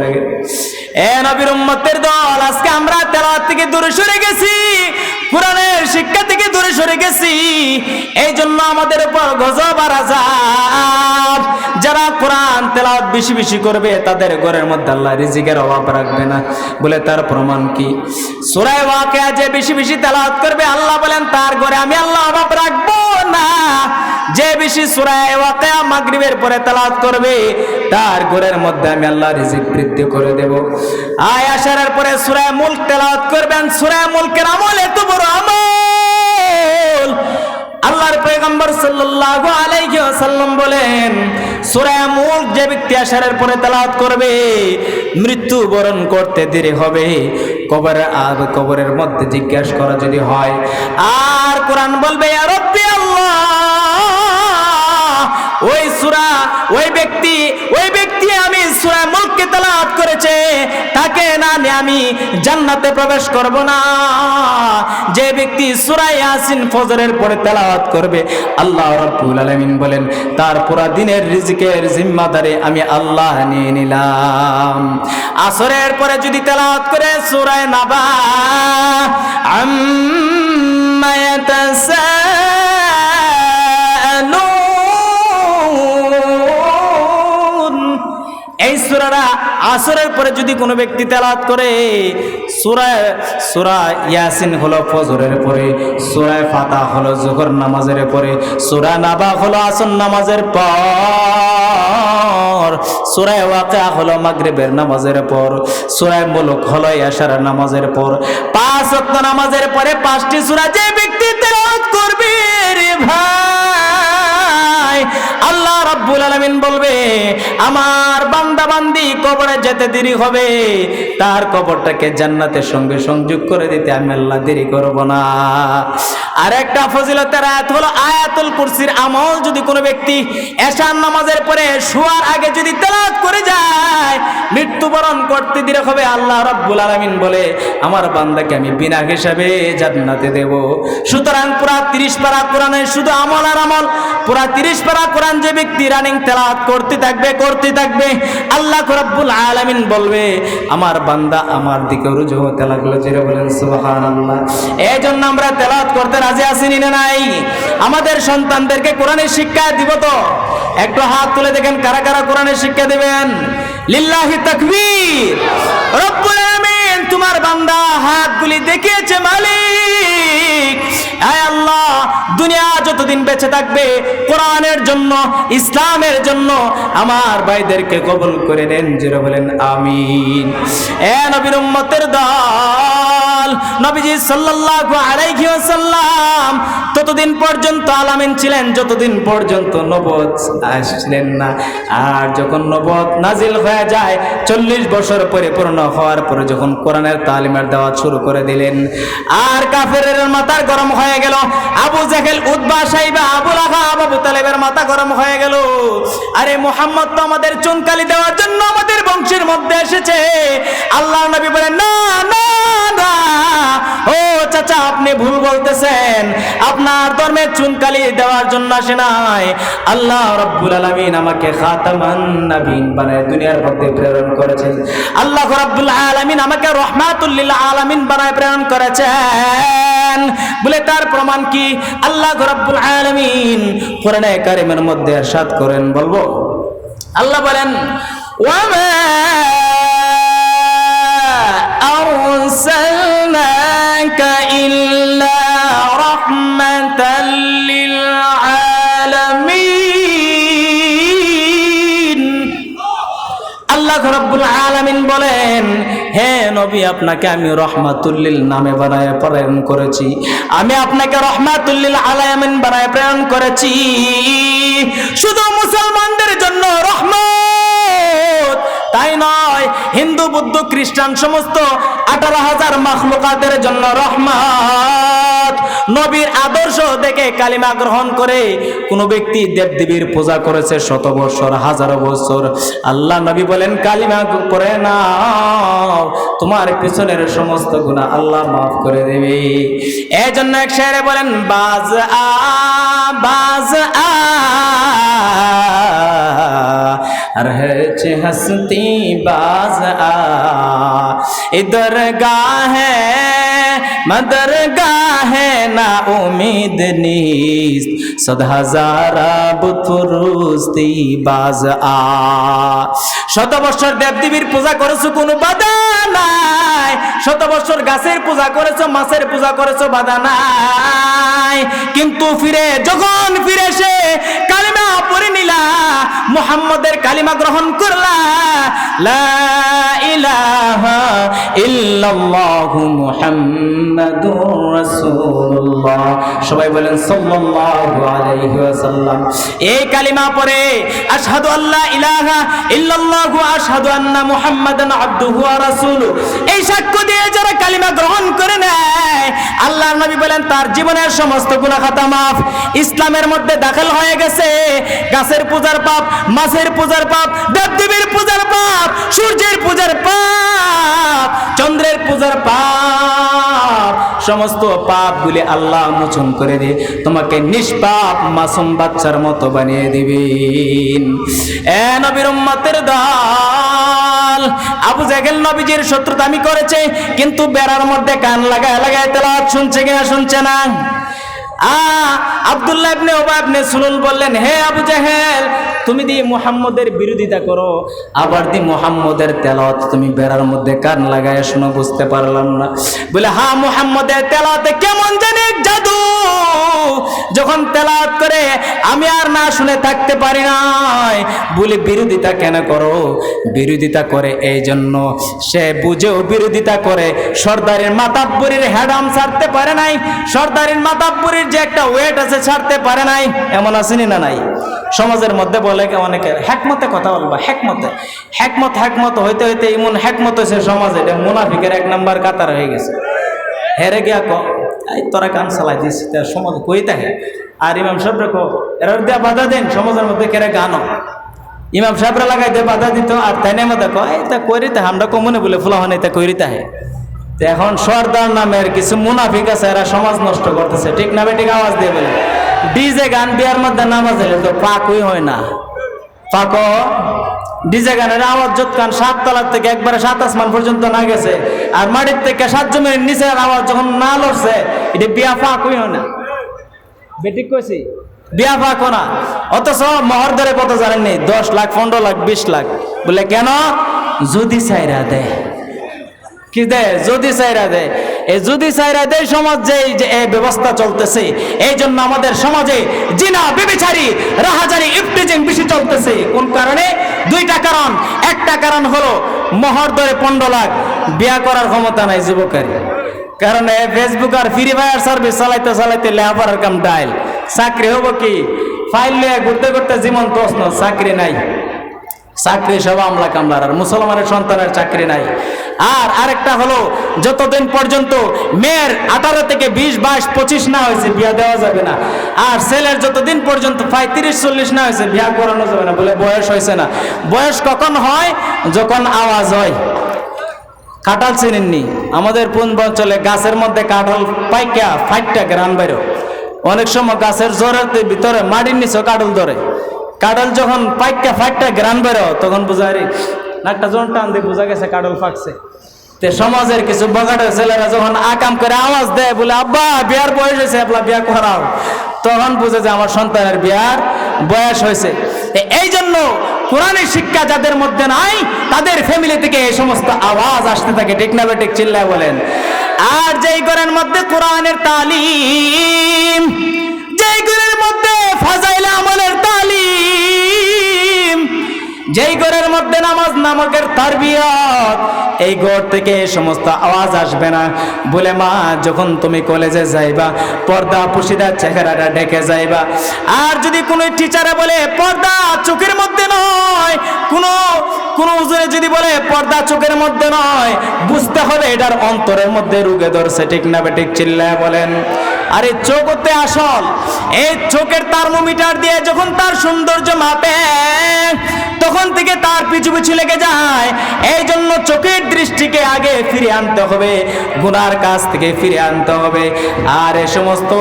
লাগে। এ নবীর উম্মতের দল, আজকে আমরা তেলাওয়াত থেকে দূরে সরে গেছি, কোরআনের শিক্ষা থেকে দূরে সরে গেছি। এই জন্য আমাদের উপর গজব আর আযাব। যারা কোরআন তেলাওয়াত বেশি বেশি করবে তাদের ঘরের মধ্যে আল্লাহ রিজিকের অভাব রাখবে না। বলে তার প্রমাণ কি? সূরা ওয়াকিয়া যে বেশি বেশি তেলাওয়াত করবে আল্লাহ বলেন তার ঘরে আমি আল্লাহ অভাব রাখবো না। যে বেশি সূরা ওয়াকিয়া মাগরিবের পরে তেলাওয়াত করবে তার ঘরের মধ্যে আমি আল্লাহ রিজিক বৃদ্ধি করে দেব। আয়াশের পরে সূরা মুলক তেলাওয়াত করবেন। সূরা মুলকের আমল এত বড় আমল, আল্লাহর পয়গম্বর সাল্লাল্লাহু আলাইহি ওয়াসাল্লাম বলেন সূরা মুলক যে ব্যক্তি আশারের পরে তেলাওয়াত করবে মৃত্যু বরণ করতে দেরি হবে। কবরের মধ্যে জিজ্ঞাসা করা যদি হয় আর কোরআন বলবে ইয়া রাব্বি আল্লাহ, ওই ব্যক্তি আমি সূরা মুলককে তেলাওয়াত করেছে তাকে না আমি জান্নাতে প্রবেশ করব না। যে ব্যক্তি সূরা ইয়াসিন ফজরের পরে তেলাওয়াত করবে আল্লাহ রাব্বুল আলামিন বলেন তার পুরা দিনের রিজিকের জিম্মাদারি আমি আল্লাহ নিয়ে নিলাম। আসরের পরে যদি তেলাওয়াত করে সূরা নাবা আম্মা এই সূরাটা আসরের পরে যদি কোনো ব্যক্তি তেলাওয়াত করে, সূরা ইয়াসিন হলো ফজরের পরে, সূরা ফাতিহা হলো যোহর নামাজের পরে, সূরা নাবা হলো আসর নামাজের পর, সূরা ওয়াকিয়া হলো মাগরিবের নামাজের পর, সূরা মুলক হলো ইশার নামাজের পর। 5 ওয়াক্ত নামাজের পরে 5টি সূরা যে ব্যক্তি তেলাওয়াত করবে রে ভাই, আল্লাহ রাব্বুল আলামিন বলবে আমার বান্দা বান্দি কবরে যেতে দেরি হবে, তার কবরটাকে জান্নাতের সঙ্গে সংযোগ করে দিতে আমি আল্লাহ দেরি করব না। আরেকটা ফজিলতের আয়াত হলো আয়াতুল কুরসির আমল যদি কোনো ব্যক্তি এশার নামাজের পরে শোয়ার আগে যদি তেলাওয়াত করে যায় মৃত্যুবরণ করতে দেরি হবে। আল্লাহ রাব্বুল আলামিন বলে আমার বান্দাকে আমি বিনা হিসাবে জান্নাতে দেব। সুতরাং পুরা 30 পারা কোরআনের শুধু আমল আর আমল, পুরা 30 পারা কোরআন যে ব্যক্তি রানিং তেলাওয়াত করতে থাকবে আল্লাহ রাব্বুল আলামিন বলবে আমার বান্দা আমার দিকে রুজু হতে লাগলো। যেটা বলেন সুবহানাল্লাহ। এই জন্য আমরা তেলাওয়াত করতে রাজি আছি না নাই? আমাদের সন্তানদেরকে কোরআনের শিক্ষা দিব তো? একটু হাত তুলে দেখেন কারা কারা কোরআনের শিক্ষা দিবেন। লিল্লাহি তাকবীর। রব্বুল আলামিন তোমার বান্দা হাতগুলি দেখিয়েছে মালিক। আয় আল্লাহ দুনিয়া যতদিন বেঁচে থাকবে কোরআনের জন্য ইসলামের জন্য আমার ভাইদেরকে কবুল করে নেন। যেটা বলেন আমিন। এ নবীর উম্মতের দল, নবীজি সাল্লাল্লাহু আলাইহি ওয়াসাল্লাম ততদিন পর্যন্ত আলামিন ছিলেন যতদিন পর্যন্ত নবুয়ত আসলেন না। আর যখন নবুয়ত নাজিল হয়ে যায় 40 বছর পরিপূর্ণ হওয়ার পরে যখন কোরআনের তালিমের দেওয়া শুরু করে দিলেন আর কাফেরের মাথা গরম হয়ে গেল। আবু জাহেল, উতবা, সাইবা, আবু লাহাব, আবু তালেবের মাথা গরম হয়ে গেল। আরে মুহাম্মদ তো আমাদের চুনকালি দেওয়ার জন্য আমাদের বংশের মধ্যে এসেছে। আল্লাহ নবী বলেন না না না, ও চাচা আপনি ভুল বলতেছেন, আপনার ধর্মে চুনকালি দেওয়ার জন্য আসে নাই। আল্লাহ রাব্বুল আলামিন আমাকে খাতামান নবীন বানায় দুনিয়ার মধ্যে প্রেরণ করেছেন। আল্লাহ রাব্বুল আলামিন আমাকে রহমাতুল লিল আলামিন বানায় প্রেরণ করেছেন। বলে তার প্রমাণ কি? আল্লাহ রাব্বুল আলামিন কোরআনে কারীমের মধ্যে ইরশাদ করেন, বলবো আল্লাহ বলেন ওয়ামা আরসালনাকা ইল্লা রাহমাতাল লিল আলামিন। আল্লাহ রাব্বুল আলামিন বলেন হে নবী আপনাকে আমি রহমাতুল লিল নামে বানায় প্রেরণ করেছি। আমি আপনাকে রহমাতুল লিল আলামিন বানায় প্রেরণ করেছি। শুধু মুসলমানদের জন্য রহমত তাই নয়, হিন্দু বৌদ্ধ খ্রিস্টান সমস্ত 18,000 মাখলুকাতের জন্য রহমত। নবীর আদর্শ দেখে কালিমা গ্রহণ করে কোন ব্যক্তি দেবদেবীর পূজা করেছে 100 বছর 1000 বছর, আল্লাহ নবী বলেন কালিমা পড়ে নাও, তোমার পিছনের সমস্ত গুনাহ আল্লাহ মাফ করে দেবে। এই জন্য এক শায়রে বলেন বাজ আ रहच हस्ती बाज आ इधर गाह मदरगाह ना उम्मीद नीस्त सद हजारा बुतफुरुस्ती बाज आ। শত বছর দেবদেবীর পূজা করেছো, কোনো বাধা নাই। শত বছর গাছের পূজা করেছো, মাছের পূজা করেছো, বাধা নাই। কিন্তু যখন ফিরে এসে কালিমা পড়ে নিলা, মুহাম্মদের কালিমা গ্রহণ করলা, লা ইলাহা ইল্লাল্লাহু মুহাম্মাদুর রাসূলুল্লাহ, সবাই বলেন সাল্লাল্লাহু আলাইহি ওয়াসাল্লাম। এই কালিমা পড়ে আশহাদু আল্লা ইলাহা ইল্লাল্লাহু আশহাদু আন্না মুহাম্মাদান আবদুহু ওয়া রাসূলুহু, এই সাক্ষ্য দিয়ে যারা কালিমা গ্রহণ করে নেয়, আল্লাহর নবী বলেন তার জীবনের সমস্ত গুনাহ খাতা মাফ। ইসলামের মধ্যে দাখিল হয়ে গেছে গাছের পূজার পাপ, মাছের পূজার পাপ, দেবদেবীর পূজার পাপ, সূর্যের পূজার পাপ, চন্দ্রের পূজার পাপ, সমস্ত পাপগুলি আল্লাহ মোচন করে দিয়ে তোমাকে নিষ্পাপ মাসুম বাচ্চার মতো বানিয়ে দিবেন। এ নবীর উম্মতের দল, আবু জাহেল নবীজির শত্রুতামি করেছে, কিন্তু বেড়ার মধ্যে কান লাগায় লাগায় তেলাওয়াত শুনছে কিনা? শুনছে না। আব্দুল্লাহ ইবনে উবাই ইবনে সুলুল বললেন, হে আবু জাহেল, তুমি দিয়ে মুহাম্মদের বিরোধিতা করো, আবার দি মুহাম্মদের তেলাওয়াত তুমি বেড়ার মধ্যে কান লাগায় শোনো, বুঝতে পারলাম না। বলে, হ্যাঁ, মুহাম্মদের তেলাওয়াতে কেমন জানি জাদু, যখন তেলাওয়াত করে আমি আর না শুনে থাকতে পারি নাই। বলে, বিরোধিতা কেন করো? বিরোধিতা করে এই জন্য, সে বুঝেও বিরোধিতা করে, সর্দারের মাতাব্বরীর হেডাম ছাড়তে পারে নাই, সর্দারের মাতাব্বরীর যে একটা ওয়েট আছে ছাড়তে পারে নাই। এমন আসেনি না নাই? সমাজের মধ্যে বলে অনেকে হ্যাকমতে কথা বলবা, হ্যাকমত হইতে হইতে এমন হ্যাকমত হয়েছে সমাজে, এটা মুনাফিকের 1 নাম্বার কাতার হয়ে গেছে। হেরে গিয়া তোরা কান চালাই দিস, তার সমাজ কই থাকে। আর ইমাম সাহেব রেখো এরা দিয়া বাধা দেন, সমাজের মধ্যে কেড়ে গানো ইমাম সাহেবরা লাগাই দিয়ে বাধা দিত, আর তাই না মধ্যে কয় তা করিতে আমরা কমনে বলে ফুলাহন এটা করিতে হয়। এখন সর্দার নামের কিছু মুনাফিক আছে, এরা সমাজ নষ্ট করতেছে, ঠিক না বেঠিক? আওয়াজ দিয়ে বলে ডিজে গান বিয়ার মধ্যে নামাজ এলে তো পাকই হয় না। পাক ডিজে গানের আওয়াজ যতক্ষণ 7 তলার থেকে একবারে 7 আসমান পর্যন্ত না গেছে, আর মাটির থেকে 7 জমির নিচের আওয়াজ যখন না লড়ছে, এটা বিয়া পাকই হয় না। বেঠিক কইছি? বিয়া পাকো না। অথচ মহর ধরে কত জানেননি? 10 লাখ, 15 লাখ, 20 লাখ। বলে কেন? যদি চাইরা দেয়। কি দেয়? যদি চাইরা দেয়। এই যদি চাইরা দেয় সমাজ যে এই ব্যবস্থা চলতেছে, এই জন্য আমাদের সমাজে জিনা, ব্যভিচারী, রাহাজানি, ইফতিজিং বেশি চলতেছে। কোন কারণে? 2টা কারণ। একটা কারণ হলো মহর ধরে 15 লাখ, বিয়া করার ক্ষমতা নাই যুবকের। কারণ ফেসবুক আর ফ্রি ফায়ার সার্ভিস চালাইতে চালাইতে লেখাপড়ার কাম ডাইল। চাকরি হবো কি? ফাইল লিয়ে ঘুরতে ঘুরতে জীবন তসন, চাকরি নাই। চাকরি সব আমলা কামলার, আর মুসলমানের সন্তানের চাকরি নাই। আর আরেকটা হলো, যতদিন পর্যন্ত মেয়ের 18 থেকে 20, 22, 25 না হয়েছে বিয়া দেওয়া যাবে না। আর ছেলের যতদিন পর্যন্ত 35, 40 না হয়েছে বিয়া করানো যাবে না, বলে বয়স হয়েছে না। বয়স কখন হয়? যখন আওয়াজ হয়। কাঁঠাল চিনেননি? আমাদের পূর্বাঞ্চলে গাছের মধ্যে কাঁঠাল পাইকা ফাইটটা গ্রান বাইর, অনেক সময় গাছের জোরের ভিতরে মাটির নিচে কাঁঠাল ধরে। কাঁঠাল যখন পাইকা ফাইটটা গ্রান বেরো, তখন বোঝা রে নাকটা যখন টান দিয়ে বোঝা গেছে কাঁঠাল ফাটছে। তে সমাজের কিছু বগাটের ছেলেরা যখন আকাম করে আওয়াজ দেয়, বলে আব্বা বিয়ার বয়স হয়েছে, আপনা বিয়া করাও, তখন বুঝে যে আমার সন্তানের বিয়ার বয়স হয়েছে। এই জন্য কোরআনের শিক্ষা যাদের মধ্যে নাই, তাদের ফ্যামিলি থেকে এই সমস্ত আওয়াজ আসতে থাকে, ঠিক না বেঠিক? চিল্লায় বলেন। আর যেই ঘরের মধ্যে কোরআনের তালিম, যেই ঘরের মধ্যে ফাজাইল আমলের তালিম, যেই ঘরের মধ্যে নামাজ নামকের তারবিয়ত, এই ঘর থেকে এই সমস্ত আওয়াজ আসবে না। বলে মা, যখন তুমি কলেজে যাইবা পর্দা পুশিদার চেহারাটা ঢেকে যাইবা। আর যদি কোনো টিচারে বলে পর্দা চোখের মধ্যে নয়, কোন হুজুরে যদি বলে পর্দা চোখের মধ্যে নয়, বুঝতে হবে এটার অন্তরের মধ্যে রুগে ধরছে, ঠিক না বেঠিক? চিল্লায় বলেন। আরে চোখ হতে আসল। এই চোখের থার্মোমিটার দিয়ে যখন তার সৌন্দর্য মাপে, তখন থেকে তার পিছু পিছু লেগে যায়। এই জন্য চোখের দৃষ্টি সৃষ্টিকে আগে ফিরে আনতে হবে, গুনার কাছ থেকে ফিরে আনতে হবে। আর এই সমস্ত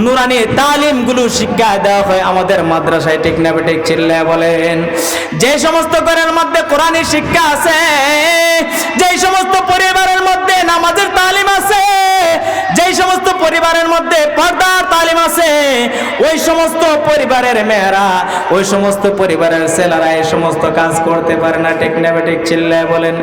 নুরানি তালিমগুলো শিক্ষা দেওয়া হয় আমাদের মাদ্রাসায়, ঠিক না বেঠিক? চিল্লায় বলেন। যে সমস্ত ঘরের মধ্যে কোরআনী শিক্ষা আছে, যেই সমস্ত পরিবারের মধ্যে নামাজের তালিম আছে, যেই সমস্ত পরিবারের মধ্যে পর্দার তালিম আছে, ওই সমস্ত পরিবারের মেয়েরা, ওই সমস্ত পরিবারের ছেলেরা এই সমস্ত কাজ করতে পারে না, ঠিক না বেঠিক? চিল্লায় বলেন।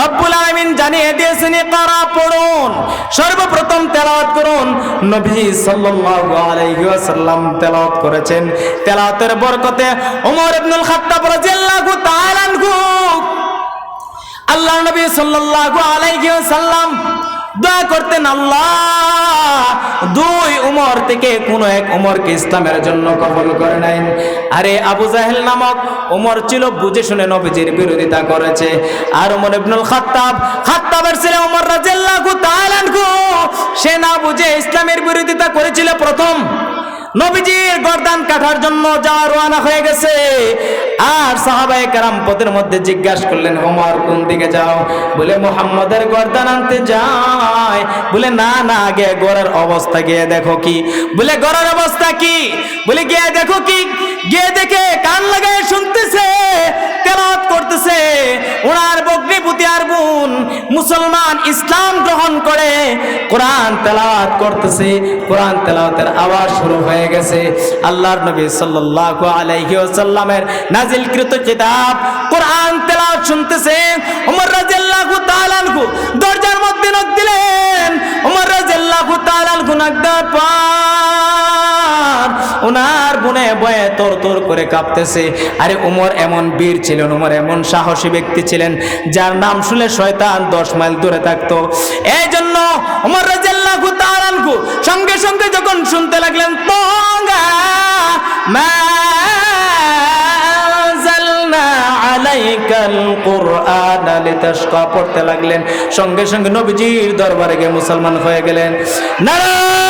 রব্বুল আলামিন জানিয়ে দিয়েছেন, ইকরা, পড়ুন, সর্বপ্রথম তেলাওয়াত করুন। নবী সাল্লাল্লাহু আলাইহি ওয়াসাল্লাম তেলাওয়াত করেছেন। তেলাওয়াতের বরকতে ওমর ইবনুল খাত্তাব রাদিয়াল্লাহু তাআলা আনহু, আল্লাহর নবী সাল্লাল্লাহু আলাইহি ওয়াসাল্লাম দোয়া করতেন, আল্লাহ দুই উমর থেকে কোন এক উমরকে ইসলামের জন্য কবুল করে নেন। আরে আবু জাহেল নামক উমর ছিল, বুঝে শুনে নবীজির বিরোধিতা করেছে। আর ওমর ইবনুল খাত্তাব, খাত্তাবের ছেলে ওমর রাদিয়াল্লাহু তাআলা আনহু, সে না বুঝে ইসলামের বিরোধিতা করেছিল। প্রথম নবীজির গর্দান কাটার জন্য যাওয়া রওনা হয়ে গেছে। আর সাহাবায়ে কেরাম পথের মধ্যে জিজ্ঞাসা করলেন, ওমর কোন দিকে যাও? বলে মুহাম্মাদের গর্দান আনতে যায়। বলে না না, আগে গড়ের অবস্থা গিয়ে দেখো কি। বলে গড়ের অবস্থা কি? বলে গিয়ে দেখো কি। গিয়ে দেখে কান লাগায় শুনতেছে, তেলাওয়াত করতেছে। ওনার বগ্নিপতি আর বোন মুসলমান, ইসলাম গ্রহণ করে কোরআন তেলাওয়াত করতেছে। কোরআন তেলাওয়াতের আওয়াজ শুরু হয়ে গেছে। আল্লাহর নবী সাল্লাল্লাহু আলাইহি ওয়াসাল্লামের নাজিলকৃত কিতাব কোরআন তেলাওয়াত শুনতেছে। ওমর রাদিয়াল্লাহু তাআলা আনহু দরজার মধ্যে নক দিলেন। ওমর রাদিয়াল্লাহু তাআলা আনহু নক দেওয়ার পর ওনার বুনে বয়ে তোর করে কাঁপতেছে। আরে ওমর এমন বীর ছিলেন, ওমর এমন সাহসী ব্যক্তি ছিলেন, যার নাম শুনে শয়তান 10 মাইল দূরে থাকতো। এই জন্য ওমর রাদিয়াল্লাহু তাআলা আনহু সঙ্গে সঙ্গে যখন শুনতে লাগলেন, তোঙ্গা মা আনজালনা আলাইকাল কুরআন লিতাশকা পড়তে লাগলেন। সঙ্গে সঙ্গে নবীজির দরবারে গিয়ে মুসলমান হয়ে গেলেন। নারায়ণ